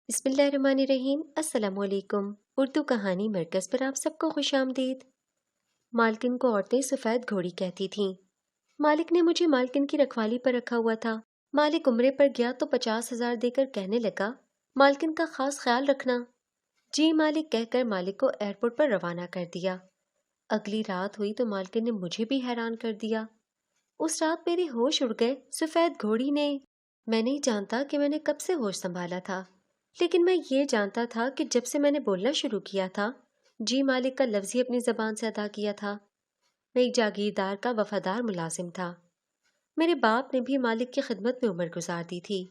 بسم اللہ الرحمن الرحیم۔ السلام علیکم۔ اردو کہانی مرکز پر آپ سب کو خوش آمدید۔ مالکن کو عورتیں سفید گھوڑی کہتی تھیں۔ مالک نے مجھے مالکن کی رکھوالی پر رکھا ہوا تھا۔ مالک عمرے پر گیا تو 50,000 دے کر کہنے لگا، مالکن کا خاص خیال رکھنا۔ جی مالک کہہ کر مالک کو ایئرپورٹ پر روانہ کر دیا۔ اگلی رات ہوئی تو مالکن نے مجھے بھی حیران کر دیا۔ اس رات میرے ہوش اڑ گئے۔ سفید گھوڑی نے میں نہیں جانتا کہ میں نے کب سے ہوش سنبھالا تھا، لیکن میں یہ جانتا تھا کہ جب سے میں نے بولنا شروع کیا تھا، جی مالک کا لفظ ہی اپنی زبان سے ادا کیا تھا۔ میں ایک جاگیردار کا وفادار ملازم تھا۔ میرے باپ نے بھی مالک کی خدمت میں عمر گزار دی تھی۔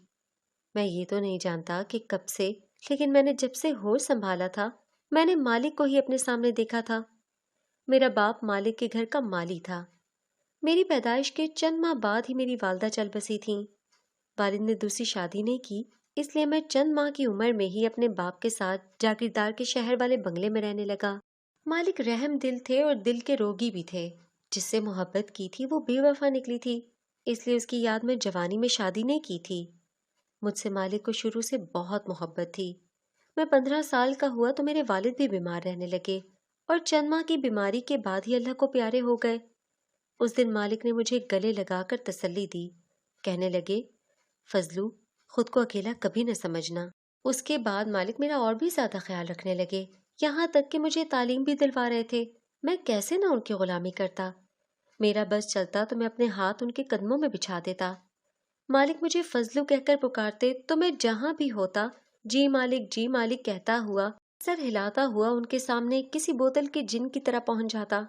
میں یہ تو نہیں جانتا کہ کب سے، لیکن میں نے جب سے ہوش سنبھالا تھا، میں نے مالک کو ہی اپنے سامنے دیکھا تھا۔ میرا باپ مالک کے گھر کا مالی تھا۔ میری پیدائش کے چند ماہ بعد ہی میری والدہ چل بسی تھیں۔ والد نے دوسری شادی نہیں کی، اس لیے میں چند ماہ کی عمر میں ہی اپنے باپ کے ساتھ جاگیردار کے شہر والے بنگلے میں رہنے لگا۔ مالک رحم دل تھے اور دل کے روگی بھی تھے۔ جس سے محبت کی تھی وہ بے وفا نکلی تھی، اس لیے اس کی یاد میں جوانی میں شادی نہیں کی تھی۔ مجھ سے مالک کو شروع سے بہت محبت تھی۔ میں 15 سال کا ہوا تو میرے والد بھی بیمار رہنے لگے اور چند ماہ کی بیماری کے بعد ہی اللہ کو پیارے ہو گئے۔ اس دن مالک نے مجھے گلے لگا کر تسلی دی۔ کہنے لگے، فضلو، خود کو اکیلا کبھی نہ سمجھنا۔ اس کے بعد مالک میرا اور بھی زیادہ خیال رکھنے لگے، یہاں تک کہ مجھے تعلیم بھی دلوا رہے تھے۔ میں کیسے نہ ان کی غلامی کرتا۔ میرا بس چلتا تو میں اپنے ہاتھ ان کے قدموں میں بچھا دیتا۔ مالک مجھے فضلو کہہ کر پکارتے تو میں جہاں بھی ہوتا جی مالک کہتا ہوا، سر ہلاتا ہوا ان کے سامنے کسی بوتل کے جن کی طرح پہنچ جاتا۔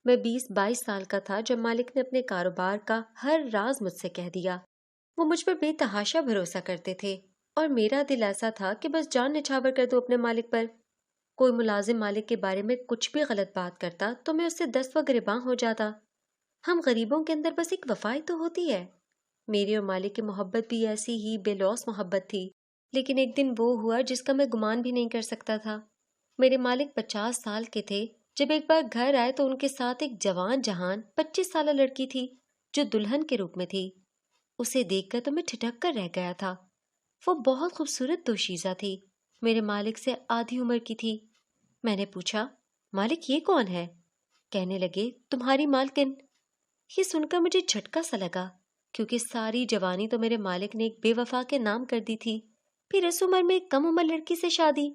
میں 20-22 سال کا تھا جب مالک نے اپنے کاروبار کا ہر راز مجھ سے کہہ دیا۔ وہ مجھ پر بے تحاشا بھروسہ کرتے تھے اور میرا دل ایسا تھا کہ بس جان نچھاور کر دوں اپنے مالک پر۔ کوئی ملازم مالک کے بارے میں کچھ بھی غلط بات کرتا تو میں اس سے دست و گریباں ہو جاتا۔ ہم غریبوں کے اندر بس ایک وفا تو ہوتی ہے۔ میری اور مالک کی محبت بھی ایسی ہی بے لوث محبت تھی، لیکن ایک دن وہ ہوا جس کا میں گمان بھی نہیں کر سکتا تھا۔ میرے مالک 50 سال کے تھے جب ایک بار گھر آئے تو ان کے ساتھ ایک جوان جہان 25 سالہ لڑکی تھی جو دلہن کے روپ میں تھی۔ اسے دیکھ کر تو میں ٹھٹک کر رہ گیا تھا۔ وہ بہت خوبصورت دوشیزہ تھی، میرے مالک سے آدھی عمر کی تھی۔ میں نے پوچھا، مالک یہ کون ہے؟ کہنے لگے، تمہاری مالکن۔ یہ سن کر مجھے جھٹکا سا لگا، کیونکہ ساری جوانی تو میرے مالک نے ایک بے وفا کے نام کر دی تھی، پھر اس عمر میں ایک کم عمر لڑکی سے شادی۔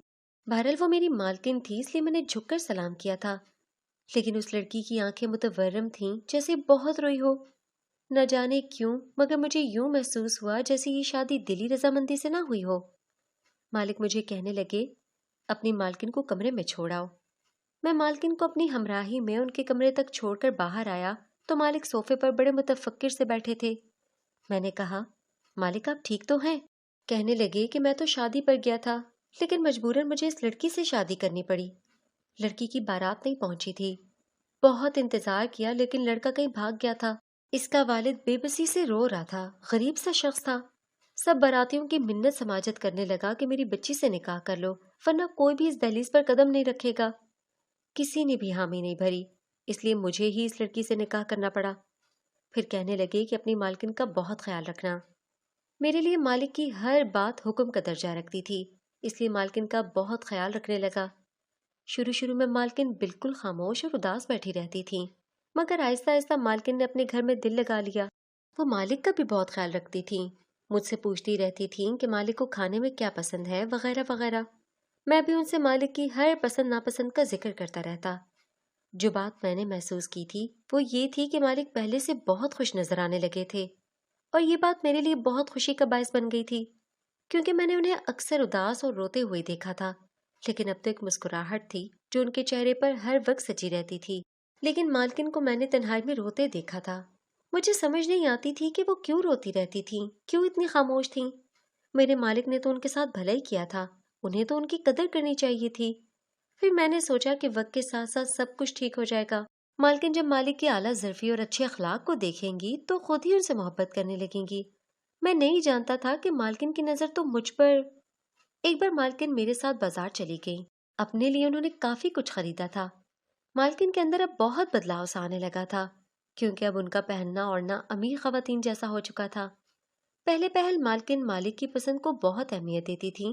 بہرحال وہ میری مالکن تھی، اس لیے میں نے جھک کر سلام کیا تھا، لیکن اس لڑکی کی آنکھیں متورم تھیں جیسے بہت روئی ہو۔ نہ جانے کیوں مگر مجھے یوں محسوس ہوا جیسے یہ شادی دلی رضامندی سے نہ ہوئی ہو۔ مالک مجھے کہنے لگے، اپنی مالکن کو کمرے میں چھوڑ آؤ۔ میں مالکن کو اپنی ہمراہی میں ان کے کمرے تک چھوڑ کر باہر آیا تو مالک صوفے پر بڑے متفکر سے بیٹھے تھے۔ میں نے کہا، مالک آپ ٹھیک تو ہیں؟ کہنے لگے کہ میں تو شادی پر گیا تھا، لیکن مجبوراً مجھے اس لڑکی سے شادی کرنی پڑی۔ لڑکی کی بارات نہیں پہنچی تھی۔ بہت انتظار کیا لیکن لڑکا کہیں بھاگ گیا تھا۔ اس کا والد بے بسی سے رو رہا تھا، غریب سا شخص تھا۔ سب براتیوں کی منت سماجت کرنے لگا کہ میری بچی سے نکاح کر لو، ورنہ کوئی بھی اس دہلیز پر قدم نہیں رکھے گا۔ کسی نے بھی حامی نہیں بھری، اس لیے مجھے ہی اس لڑکی سے نکاح کرنا پڑا۔ پھر کہنے لگے کہ اپنی مالکن کا بہت خیال رکھنا۔ میرے لیے مالک کی ہر بات حکم کا درجہ رکھتی تھی، اس لیے مالکن کا بہت خیال رکھنے لگا۔ شروع میں مالکن بالکل خاموش اور اداس بیٹھی رہتی تھیں، مگر آہستہ آہستہ مالکن نے اپنے گھر میں دل لگا لیا۔ وہ مالک کا بھی بہت خیال رکھتی تھیں، مجھ سے پوچھتی رہتی تھیں کہ مالک کو کھانے میں کیا پسند ہے وغیرہ وغیرہ۔ میں بھی ان سے مالک کی ہر پسند ناپسند کا ذکر کرتا رہتا۔ جو بات میں نے محسوس کی تھی وہ یہ تھی کہ مالک پہلے سے بہت خوش نظر آنے لگے تھے، اور یہ بات میرے لیے بہت خوشی کا باعث بن گئی تھی، کیونکہ میں نے انہیں اکثر اداس اور روتے ہوئے دیکھا تھا، لیکن اب تو ایک مسکراہٹ تھی جو ان کے چہرے پر ہر وقت سجی رہتی تھی۔ لیکن مالکن کو میں نے تنہائی میں روتے دیکھا تھا۔ مجھے سمجھ نہیں آتی تھی کہ وہ کیوں روتی رہتی تھیں، کیوں اتنی خاموش تھیں۔ میرے مالک نے تو ان کے ساتھ بھلا ہی کیا تھا، انہیں تو ان کی قدر کرنی چاہیے تھی۔ پھر میں نے سوچا کہ وقت کے ساتھ ساتھ سب کچھ ٹھیک ہو جائے گا۔ مالکن جب مالک کی اعلیٰ ظرفی اور اچھے اخلاق کو دیکھیں گی تو خود ہی ان سے محبت کرنے لگیں گی۔ میں نہیں جانتا تھا کہ مالکن کی نظر تو مجھ پر۔ ایک بار مالکن میرے ساتھ بازار چلی گئی، اپنے لیے انہوں نے کافی کچھ خریدا تھا۔ مالکن کے اندر اب بہت بدلاؤ سا آنے لگا تھا، کیونکہ اب ان کا پہننا اوڑھنا امیر خواتین جیسا ہو چکا تھا۔ پہلے پہل مالکن مالک کی پسند کو بہت اہمیت دیتی تھیں،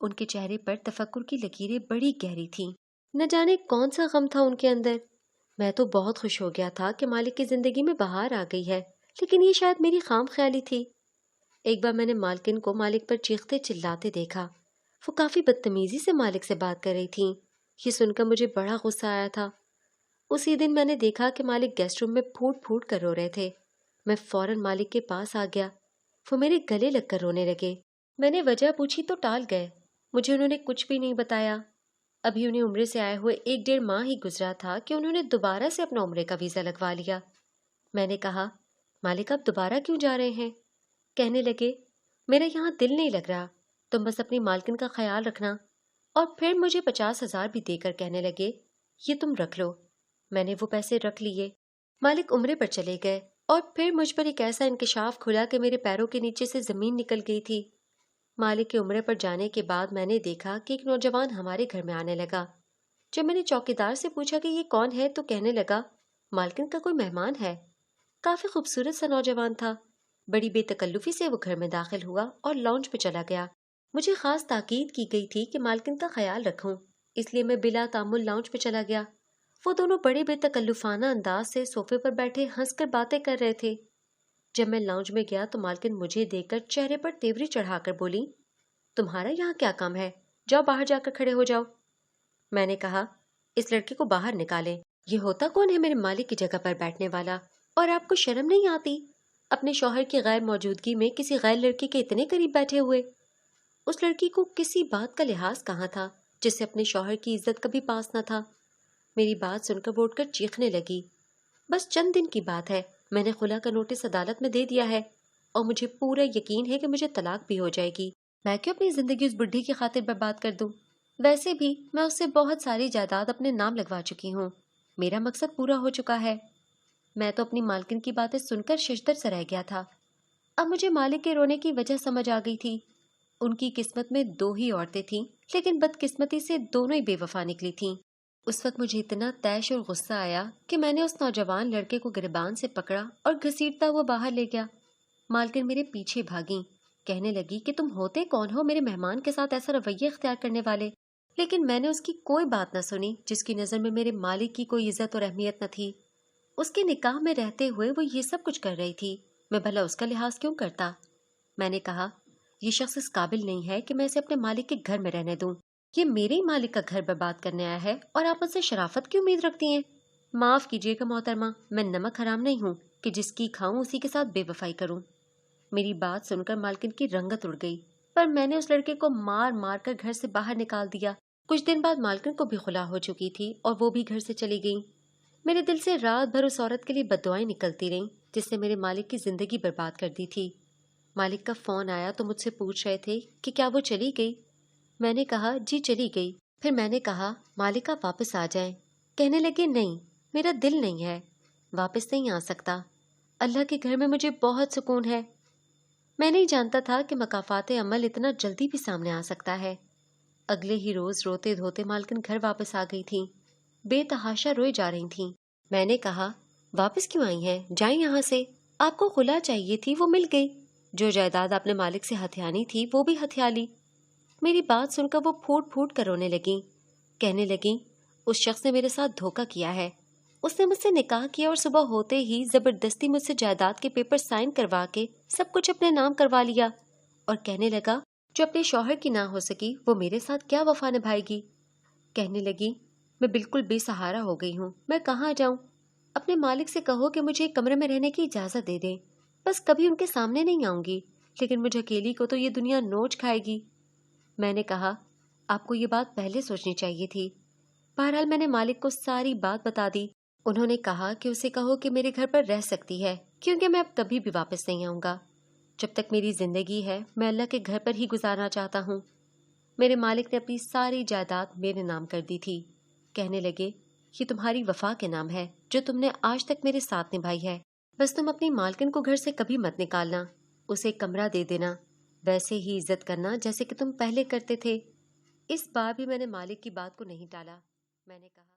ان کے چہرے پر تفکر کی لکیریں بڑی گہری تھیں۔ نہ جانے کون سا غم تھا ان کے اندر۔ میں تو بہت خوش ہو گیا تھا کہ مالک کی زندگی میں بہار آ گئی ہے، لیکن یہ شاید میری خام خیالی تھی۔ ایک بار میں نے مالکن کو مالک پر چیختے چلاتے دیکھا۔ وہ کافی بدتمیزی سے مالک سے بات کر رہی تھیں۔ یہ سن کر مجھے بڑا غصہ آیا تھا۔ اسی دن میں نے دیکھا کہ مالک گیسٹ روم میں پھوٹ پھوٹ کر رو رہے تھے۔ میں فوراً مالک کے پاس آ گیا۔ وہ میرے گلے لگ کر رونے لگے۔ میں نے وجہ پوچھی تو ٹال گئے۔ مجھے انہوں نے کچھ بھی نہیں بتایا۔ ابھی انہیں عمرے سے آئے ہوئے 1 ڈیڑھ ماہ ہی گزرا تھا کہ انہوں نے دوبارہ سے اپنا عمرے کا ویزا لگوا لیا۔ میں نے کہا، مالک آپ دوبارہ کیوں جا رہے ہیں؟ کہنے لگے، میرا یہاں دل نہیں لگ رہا، تم بس اپنی مالکن کا خیال رکھنا۔ اور پھر مجھے 50,000 بھی دے کر کہنے لگے، یہ تم رکھ لو۔ میں نے وہ پیسے رکھ لیے۔ مالک عمرے پر چلے گئے اور پھر مجھ پر ایک ایسا انکشاف کھلا کہ میرے پیروں کے نیچے سے زمین نکل گئی تھی۔ مالک کے عمرے پر جانے کے بعد میں نے دیکھا کہ ایک نوجوان ہمارے گھر میں آنے لگا۔ جب میں نے چوکیدار سے پوچھا کہ یہ کون ہے تو کہنے لگا، مالکن کا کوئی مہمان ہے۔ کافی خوبصورت سا نوجوان تھا۔ بڑی بے تکلفی سے وہ گھر میں داخل ہوا اور لاؤنج پہ چلا گیا۔ مجھے خاص تاکید کی گئی تھی کہ مالکن کا خیال رکھوں، اس لیے میں بلا تامل لاؤنج پہ چلا گیا۔ وہ دونوں بڑے بے تکلفانہ انداز سے صوفے پر بیٹھے ہنس کر باتیں کر رہے تھے۔ جب میں لاؤنج میں گیا تو مالکن مجھے دیکھ کر چہرے پر تیوری چڑھا کر بولی، تمہارا یہاں کیا کام ہے؟ جاؤ باہر جا کر کھڑے ہو جاؤ۔ میں نے کہا، اس لڑکے کو باہر نکالیں۔ یہ ہوتا کون ہے میرے مالک کی جگہ پر بیٹھنے والا؟ اور آپ کو شرم نہیں آتی؟ اپنے شوہر کی غیر موجودگی میں کسی غیر لڑکی کے اتنے قریب بیٹھے ہوئے۔ اس لڑکی کو کسی بات کا لحاظ کہاں تھا جس سے اپنے شوہر کی عزت کبھی پاس نہ تھا۔ میری بات سن کر وہ اٹھ کر چیخنے لگی، بس چند دن کی بات ہے، میں نے خلا کا نوٹس عدالت میں دے دیا ہے اور مجھے پورا یقین ہے کہ مجھے طلاق بھی ہو جائے گی۔ میں کیوں اپنی زندگی اس بڈھی کی خاطر برباد کر دوں؟ ویسے بھی میں اس سے بہت ساری جائیداد اپنے نام لگوا چکی ہوں۔ میرا مقصد پورا ہو چکا ہے۔ میں تو اپنی مالکن کی باتیں سن کر ششدر سے رہ گیا تھا۔ اب مجھے مالک کے رونے کی وجہ سمجھ آ گئی تھی۔ ان کی قسمت میں 2 ہی عورتیں تھیں، لیکن بدقسمتی سے دونوں ہی بے وفا نکلی تھیں۔ اس وقت مجھے اتنا طیش اور غصہ آیا کہ میں نے اس نوجوان لڑکے کو گریبان سے پکڑا اور گھسیٹتا ہوا باہر لے گیا۔ مالکن میرے پیچھے بھاگیں، کہنے لگی کہ تم ہوتے کون ہو میرے مہمان کے ساتھ ایسا رویہ اختیار کرنے والے؟ لیکن میں نے اس کی کوئی بات نہ سنی جس کی نظر میں میرے مالک کی کوئی عزت اور اہمیت نہ تھی۔ اس کے نکاح میں رہتے ہوئے وہ یہ سب کچھ کر رہی تھی، میں بھلا اس کا لحاظ کیوں کرتا؟ میں نے کہا، یہ شخص اس قابل نہیں ہے کہ میں اسے اپنے مالک کے گھر میں رہنے دوں۔ یہ میرے ہی مالک کا گھر برباد کرنے آیا ہے اور آپ مجھ سے شرافت کی امید رکھتی ہیں؟ معاف کیجیے گا محترمہ، میں نمک حرام نہیں ہوں کہ جس کی کھاؤں اسی کے ساتھ بے وفائی کروں۔ میری بات سن کر مالکن کی رنگت اڑ گئی، پر میں نے اس لڑکے کو مار مار کر گھر سے باہر نکال دیا۔ کچھ دن بعد مالکن کو بھی خلا ہو چکی تھی اور وہ بھی گھر سے چلی گئی۔ میرے دل سے رات بھر اس عورت کے لیے بددعائیں نکلتی رہیں جس نے میرے مالک کی زندگی برباد کر دی تھی۔ مالک کا فون آیا تو مجھ سے پوچھ رہے تھے کہ کیا وہ چلی گئی؟ میں نے کہا، جی چلی گئی۔ پھر میں نے کہا، مالک آپ واپس آ جائیں۔ کہنے لگے، نہیں، میرا دل نہیں ہے، واپس نہیں آ سکتا۔ اللہ کے گھر میں مجھے بہت سکون ہے۔ میں نہیں جانتا تھا کہ مکافات عمل اتنا جلدی بھی سامنے آ سکتا ہے۔ اگلے ہی روز روتے دھوتے مالکن گھر واپس آ گئی تھیں، بے تحاشا روئے جا رہی تھیں۔ میں نے کہا، واپس کیوں آئی ہیں؟ جائیں یہاں سے، آپ کو خلا چاہیے تھی، وہ مل گئی۔ جو جائیداد آپ نے مالک سے ہتھیانی تھی وہ بھی ہتھیا لی۔ میری بات سن کر وہ پھوٹ پھوٹ کر رونے لگیں، کہنے لگیں، اس شخص نے میرے ساتھ دھوکہ کیا ہے۔ اس نے مجھ سے نکاح کیا اور صبح ہوتے ہی زبردستی مجھ سے جائیداد کے پیپر سائن کروا کے سب کچھ اپنے نام کروا لیا، اور کہنے لگا جو اپنے شوہر کی نہ ہو سکی وہ میرے ساتھ کیا وفا نبھائے گی۔ کہنے لگی، میں بالکل بے سہارا ہو گئی ہوں، میں کہاں جاؤں؟ اپنے مالک سے کہو کہ مجھے ایک کمرے میں رہنے کی اجازت دے دیں، بس کبھی ان کے سامنے نہیں آؤں گی، لیکن مجھے اکیلی کو تو یہ دنیا نوچ کھائے گی۔ میں نے کہا، آپ کو یہ بات پہلے سوچنی چاہیے تھی۔ بہرحال میں نے مالک کو ساری بات بتا دی۔ انہوں نے کہا کہ اسے کہو کہ میرے گھر پر رہ سکتی ہے کیونکہ میں اب کبھی بھی واپس نہیں آؤں گا۔ جب تک میری زندگی ہے میں اللہ کے گھر پر ہی گزارنا چاہتا ہوں۔ میرے مالک نے اپنی ساری جائیداد میرے نام کر دی تھی۔ کہنے لگے، یہ تمہاری وفا کے نام ہے جو تم نے آج تک میرے ساتھ نبھائی ہے، بس تم اپنی مالکن کو گھر سے کبھی مت نکالنا، اسے کمرہ دے دینا، ویسے ہی عزت کرنا جیسے کہ تم پہلے کرتے تھے۔ اس بار بھی میں نے مالک کی بات کو نہیں ٹالا۔ میں نے کہا